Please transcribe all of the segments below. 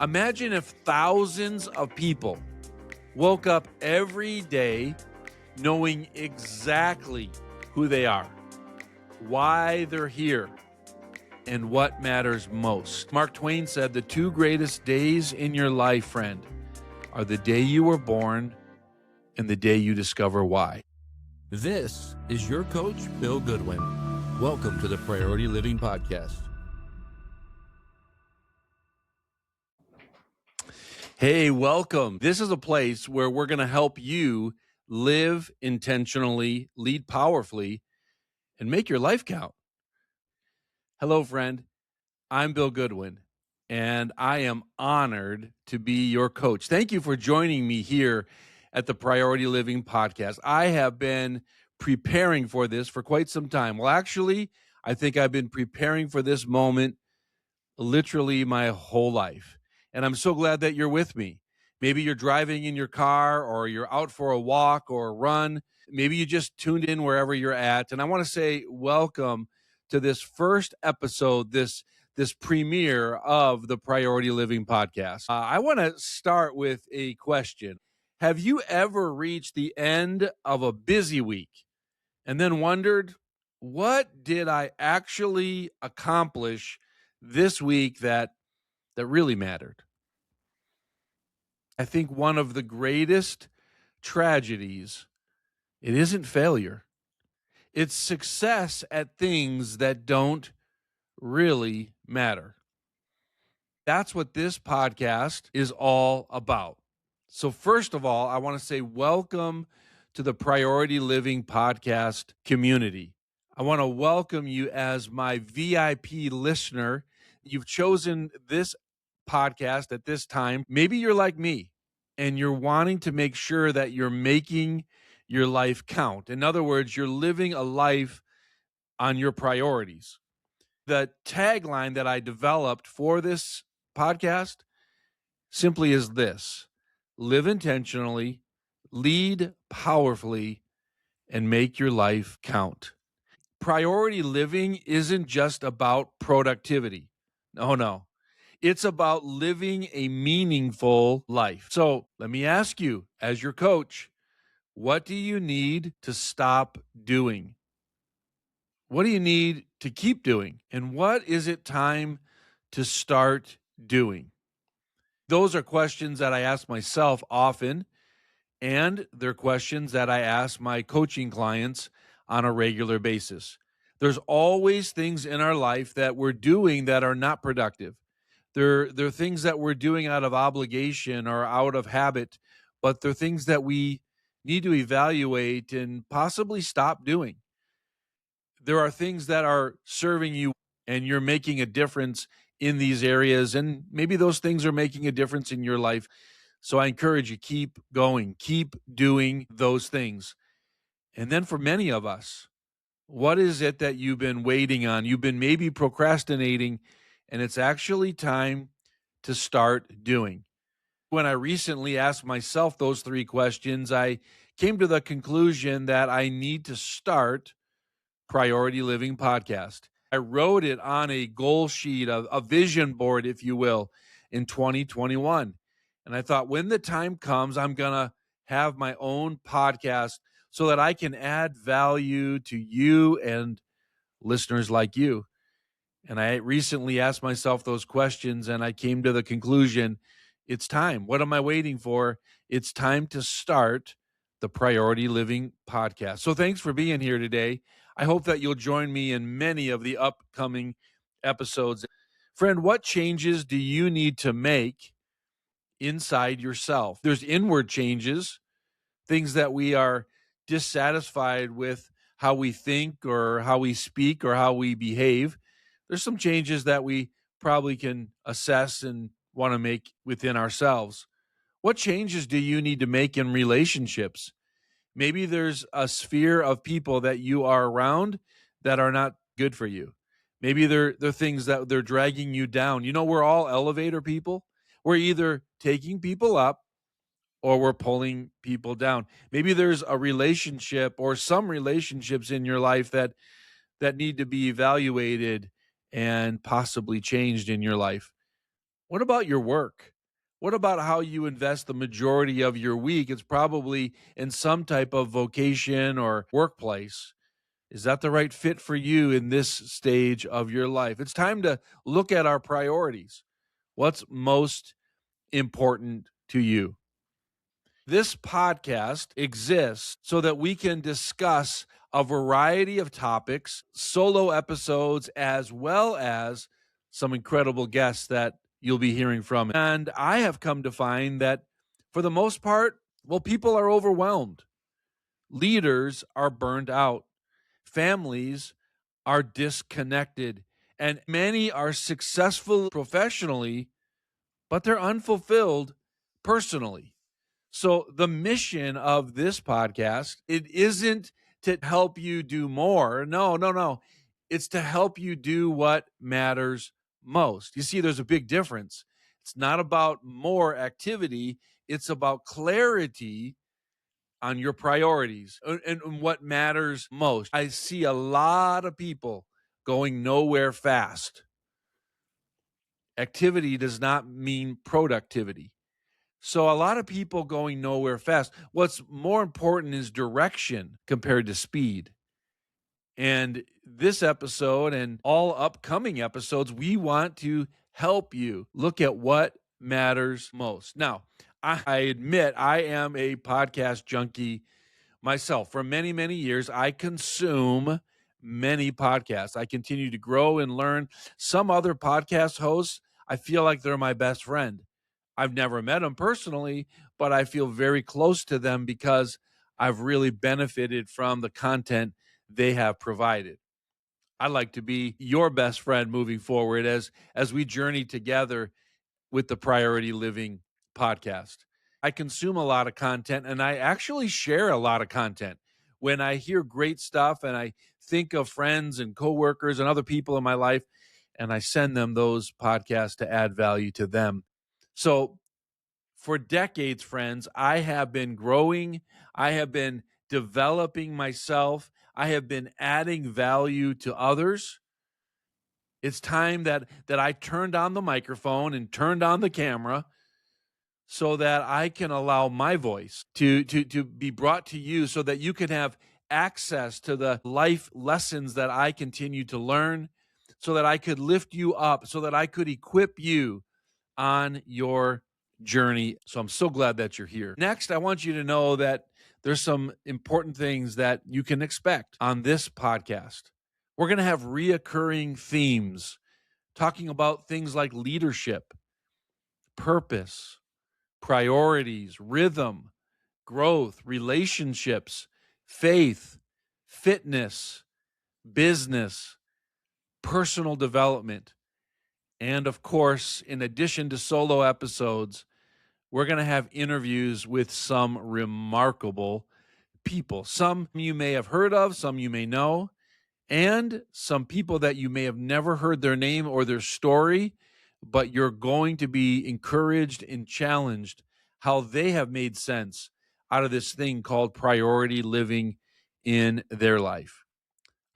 Imagine if thousands of people woke up every day knowing exactly who they are, why they're here, and what matters most. Mark Twain said the two greatest days in your life, friend, are the day you were born and the day you discover why. This is your coach, Bill Goodwin. Welcome to the Priority Living Podcast. Hey, welcome. This is a place where we're going to help you live intentionally, lead powerfully, and make your life count. Hello, friend. I'm Bill Goodwin, and I am honored to be your coach. Thank you for joining me here at the Priority Living Podcast. I have been preparing for this for quite some time. Well, actually, I think I've been preparing for this moment literally my whole life. And I'm so glad that you're with me. Maybe you're driving in your car, or you're out for a walk or a run. Maybe you just tuned in wherever you're at. And I want to say welcome to this first episode, this premiere of the Priority Living Podcast. I want to start with a question. Have you ever reached the end of a busy week and then wondered, what did I actually accomplish this week that really mattered? I think one of the greatest tragedies, it isn't failure. It's success at things that don't really matter. That's what this podcast is all about. So first of all, I want to say welcome to the Priority Living Podcast community. I want to welcome you as my VIP listener. You've chosen this podcast at this time. Maybe you're like me and you're wanting to make sure that you're making your life count. In other words, you're living a life on your priorities. The tagline that I developed for this podcast simply is this: live intentionally, lead powerfully, and make your life count. Priority living isn't just about productivity. No. It's about living a meaningful life. So let me ask you, as your coach, what do you need to stop doing? What do you need to keep doing? And what is it time to start doing? Those are questions that I ask myself often, and they're questions that I ask my coaching clients on a regular basis. There's always things in our life that we're doing that are not productive. They're things that we're doing out of obligation or out of habit, but they're things that we need to evaluate and possibly stop doing. There are things that are serving you and you're making a difference in these areas, and maybe those things are making a difference in your life. So I encourage you, keep going, keep doing those things. And then for many of us, what is it that you've been waiting on? You've been maybe procrastinating, and it's actually time to start doing. When I recently asked myself those three questions, I came to the conclusion that I need to start Priority Living Podcast. I wrote it on a goal sheet, a vision board, if you will, in 2021. And I thought, when the time comes, I'm going to have my own podcast so that I can add value to you and listeners like you. And I recently asked myself those questions, and I came to the conclusion, it's time. What am I waiting for? It's time to start the Priority Living Podcast. So thanks for being here today. I hope that you'll join me in many of the upcoming episodes. Friend, what changes do you need to make inside yourself? There's inward changes, things that we are dissatisfied with how we think or how we speak or how we behave. There's some changes that we probably can assess and want to make within ourselves. What changes do you need to make in relationships? Maybe there's a sphere of people that you are around that are not good for you. Maybe they're things that they're dragging you down. You know, we're all elevator people. We're either taking people up or we're pulling people down. Maybe there's a relationship or some relationships in your life that need to be evaluated and possibly changed in your life. What about your work? What about how you invest the majority of your week? It's probably in some type of vocation or workplace. Is that the right fit for you in this stage of your life? It's time to look at our priorities. What's most important to you? This podcast exists so that we can discuss a variety of topics, solo episodes, as well as some incredible guests that you'll be hearing from. And I have come to find that for the most part, well, people are overwhelmed. Leaders are burned out. Families are disconnected. And many are successful professionally, but they're unfulfilled personally. So the mission of this podcast, it isn't to help you do more. No, no, no. It's to help you do what matters most. You see, there's a big difference. It's not about more activity, it's about clarity on your priorities and what matters most. I see a lot of people going nowhere fast. Activity does not mean productivity. So a lot of people going nowhere fast. What's more important is direction compared to speed. And this episode and all upcoming episodes, we want to help you look at what matters most. Now, I admit I am a podcast junkie myself. For many, many years, I consume many podcasts. I continue to grow and learn. Some other podcast hosts, I feel like they're my best friend. I've never met them personally, but I feel very close to them because I've really benefited from the content they have provided. I'd like to be your best friend moving forward as we journey together with the Priority Living podcast. I consume a lot of content and I actually share a lot of content. When I hear great stuff and I think of friends and coworkers and other people in my life, and I send them those podcasts to add value to them. So for decades, friends, I have been growing. I have been developing myself. I have been adding value to others. It's time that I turned on the microphone and turned on the camera so that I can allow my voice to be brought to you so that you can have access to the life lessons that I continue to learn, so that I could lift you up, so that I could equip you on your journey. So I'm so glad that you're here. Next, I want you to know that there's some important things that you can expect on this podcast. We're going to have reoccurring themes talking about things like leadership, purpose, priorities, rhythm, growth, relationships, faith, fitness, business, personal development. And of course, in addition to solo episodes, we're going to have interviews with some remarkable people. Some you may have heard of, some you may know, and some people that you may have never heard their name or their story, but you're going to be encouraged and challenged how they have made sense out of this thing called priority living in their life.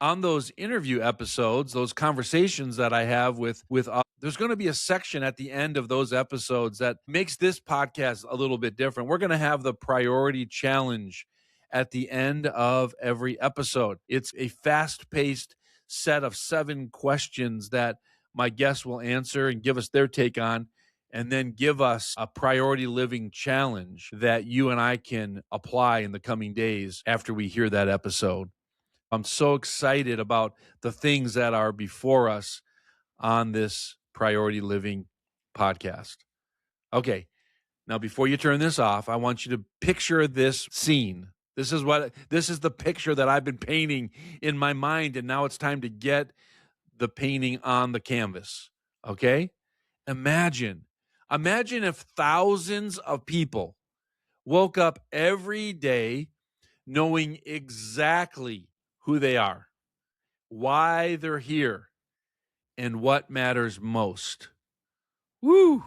On those interview episodes, those conversations that I have with there's going to be a section at the end of those episodes that makes this podcast a little bit different. We're going to have the priority challenge at the end of every episode. It's a fast-paced set of 7 questions that my guests will answer and give us their take on, and then give us a priority living challenge that you and I can apply in the coming days after we hear that episode. I'm so excited about the things that are before us on this Priority Living podcast. Okay, now before you turn this off, I want you to picture this scene. This is the picture that I've been painting in my mind, and now it's time to get the painting on the canvas. Okay? Imagine if thousands of people woke up every day knowing exactly who they are, why they're here, and what matters most. Woo!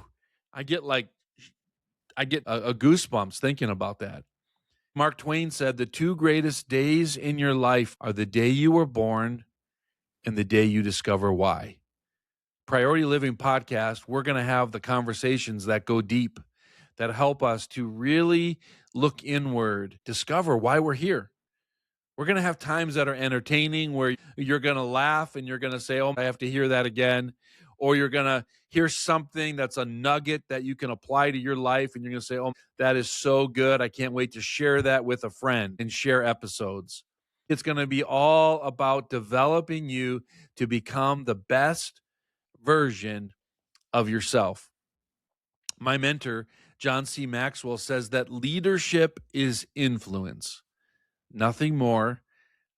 I get a goosebumps thinking about that. Mark Twain said the 2 greatest days in your life are the day you were born and the day you discover why. Priority Living Podcast, we're going to have the conversations that go deep, that help us to really look inward, discover why we're here. We're going to have times that are entertaining where you're going to laugh and you're going to say, oh, I have to hear that again. Or you're going to hear something that's a nugget that you can apply to your life. And you're going to say, oh, that is so good. I can't wait to share that with a friend and share episodes. It's going to be all about developing you to become the best version of yourself. My mentor, John C. Maxwell, says that leadership is influence, nothing more,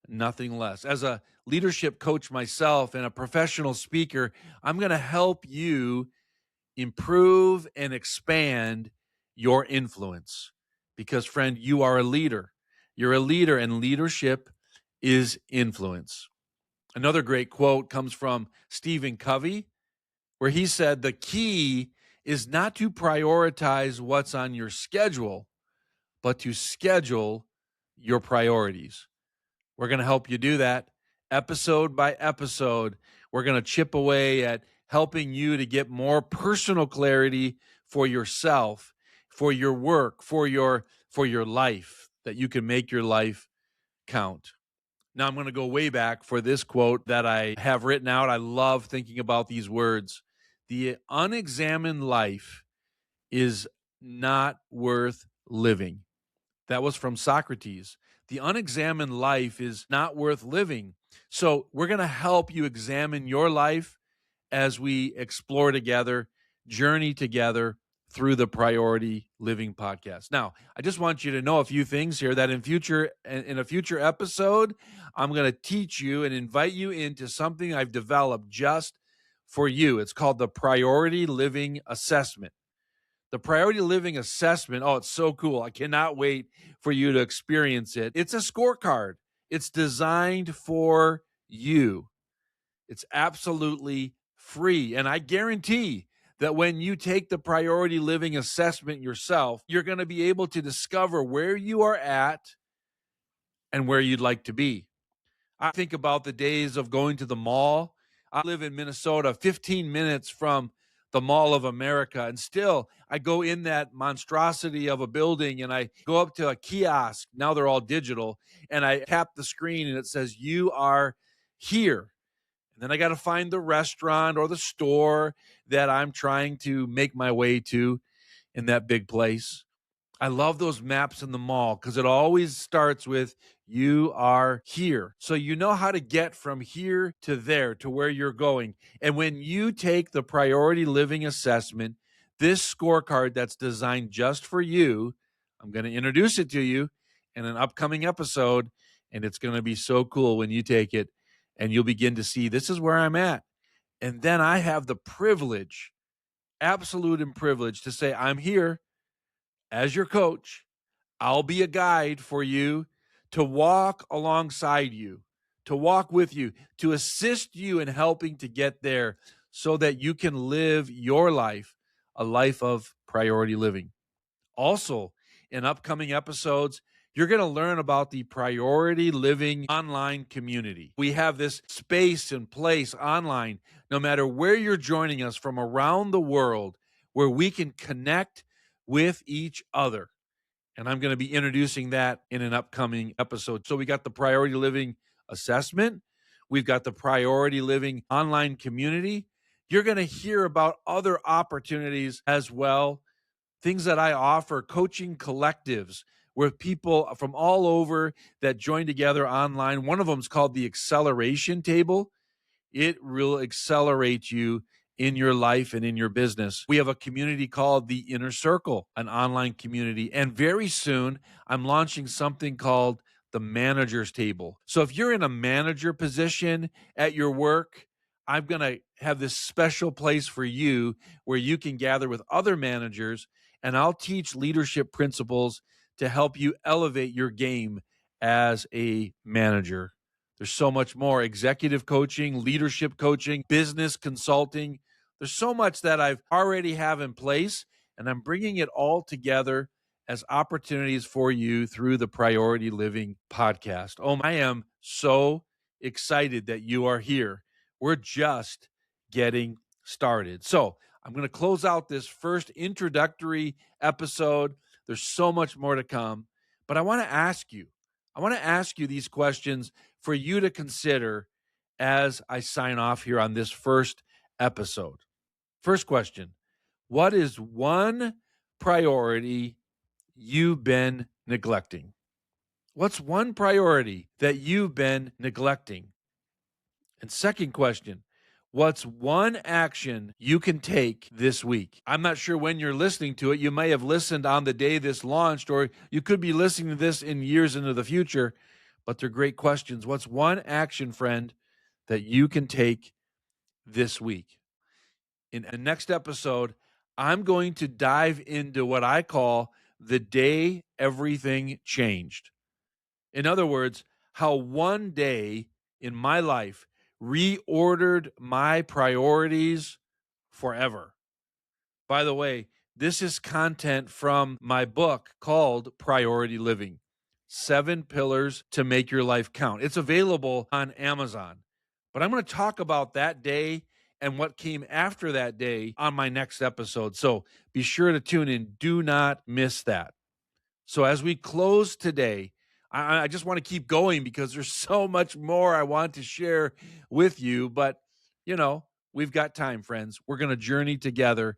nothing less. As a leadership coach myself and a professional speaker, I'm going to help you improve and expand your influence because, friend, you are a leader. You're a leader, and leadership is influence. Another great quote comes from Stephen Covey, where he said, the key is not to prioritize what's on your schedule, but to schedule your priorities. We're going to help you do that episode by episode. We're going to chip away at helping you to get more personal clarity for yourself, for your work, for your life, that you can make your life count. Now, I'm going to go way back for this quote that I have written out. I love thinking about these words. The unexamined life is not worth living. That was from Socrates. The unexamined life is not worth living. So we're going to help you examine your life as we explore together, journey together through the Priority Living Podcast. Now, I just want you to know a few things here that in a future episode, I'm going to teach you and invite you into something I've developed just for you. It's called the Priority Living Assessment. The Priority Living Assessment, oh, it's so cool. I cannot wait for you to experience it. It's a scorecard. It's designed for you. It's absolutely free. And I guarantee that when you take the Priority Living Assessment yourself, you're going to be able to discover where you are at and where you'd like to be. I think about the days of going to the mall. I live in Minnesota, 15 minutes from the Mall of America. And still, I go in that monstrosity of a building and I go up to a kiosk. Now they're all digital. And I tap the screen and it says, you are here. And then I got to find the restaurant or the store that I'm trying to make my way to in that big place. I love those maps in the mall because it always starts with you are here. So you know how to get from here to there to where you're going. And when you take the Priority Living Assessment, this scorecard that's designed just for you, I'm going to introduce it to you in an upcoming episode. And it's going to be so cool when you take it and you'll begin to see this is where I'm at. And then I have the privilege, absolute and privilege to say, I'm here as your coach. I'll be a guide for you to walk alongside you, to walk with you, to assist you in helping to get there so that you can live your life, a life of priority living. Also, in upcoming episodes, you're going to learn about the Priority Living online community. We have this space and place online, no matter where you're joining us from around the world, where we can connect with each other. And I'm going to be introducing that in an upcoming episode. So we got the Priority Living Assessment. We've got the Priority Living online community. You're going to hear about other opportunities as well, things that I offer, coaching collectives where people from all over that join together online. One of them is called the Acceleration Table. It will accelerate you in your life and in your business. We have a community called the Inner Circle, an online community. And very soon, I'm launching something called the Manager's Table. So if you're in a manager position at your work, I'm going to have this special place for you where you can gather with other managers, and I'll teach leadership principles to help you elevate your game as a manager. There's so much more: executive coaching, leadership coaching, business consulting. There's so much that I've already have in place, and I'm bringing it all together as opportunities for you through the Priority Living Podcast. Oh, I am so excited that you are here. We're just getting started. So I'm going to close out this first introductory episode. There's so much more to come, but I want to ask you these questions for you to consider as I sign off here on this first episode. First question: what is one priority you've been neglecting? What's one priority that you've been neglecting? And second question: what's one action you can take this week? I'm not sure when you're listening to it. You may have listened on the day this launched, or you could be listening to this in years into the future, but they're great questions. What's one action, friend, that you can take this week? In the next episode, I'm going to dive into what I call the day everything changed. In other words, how one day in my life reordered my priorities forever. By the way, this is content from my book called Priority Living: 7 Pillars to Make Your Life Count. It's available on Amazon. But I'm going to talk about that day and what came after that day on my next episode. So be sure to tune in. Do not miss that. So as we close today, I just want to keep going because there's so much more I want to share with you. But, we've got time, friends. We're going to journey together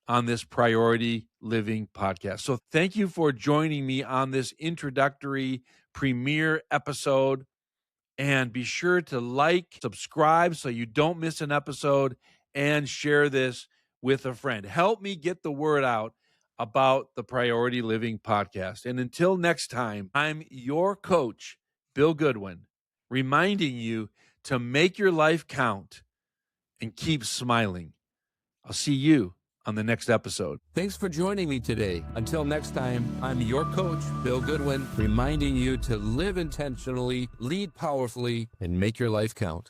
on this Priority Living podcast. So thank you for joining me on this introductory premiere episode. And be sure to like, subscribe so you don't miss an episode, and share this with a friend. Help me get the word out about the Priority Living podcast. And until next time, I'm your coach, Bill Goodwin, reminding you to make your life count and keep smiling. I'll see you on the next episode. Thanks for joining me today. Until next time, I'm your coach, Bill Goodwin, reminding you to live intentionally, lead powerfully, and make your life count.